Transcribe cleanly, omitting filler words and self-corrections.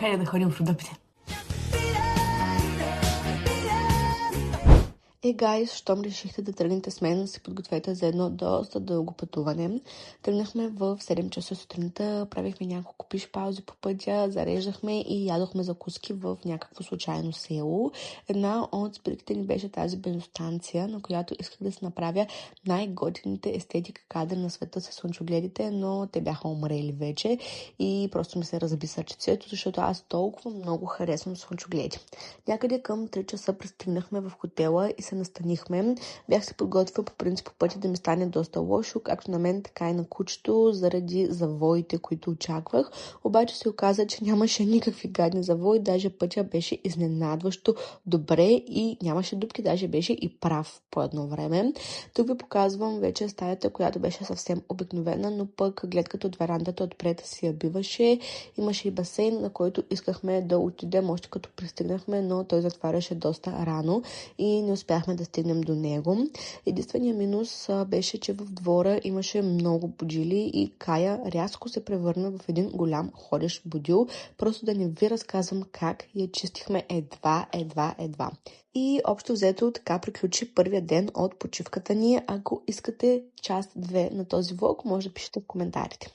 Хайде да ходим в Родопите. Гайс, щом решихте да тръгнете с мен, се подгответе за едно доста дълго пътуване. Тръгнахме в 7 часа сутринта, правихме няколко пиш-паузи по пътя, зареждахме и ядохме закуски в някакво случайно село. Една от спирките ни беше тази бензостанция, на която исках да се направя най-готините естетика кадри на света с слънчогледите, но те бяха умрели вече и просто ми се разби сърчицето, защото аз толкова много харесвам слънчогледи. Някъде към 3 часа пристигнахме в хотела и се настанихме. Бях се подготвила по принцип по пътя да ми стане доста лошо, както на мен, така и на кучето, заради завоите, които очаквах. Обаче се оказа, че нямаше никакви гадни завои, даже пътя беше изненадващо добре и нямаше дупки, даже беше и прав по едно време. Тук ви показвам вече стаята, която беше съвсем обикновена, но пък гледката от верандата отпред си я биваше. Имаше и басейн, на който искахме да отидем още като пристигнахме, но той затваряше доста рано и не успяхме да стигнем до него. Единственият минус беше, че в двора имаше много будили и Кая рязко се превърна в един голям ходещ будил. Просто да не ви разказвам как я чистихме едва. И общо взето така приключи първия ден от почивката ни. Ако искате част 2 на този влог, може да пишете в коментарите.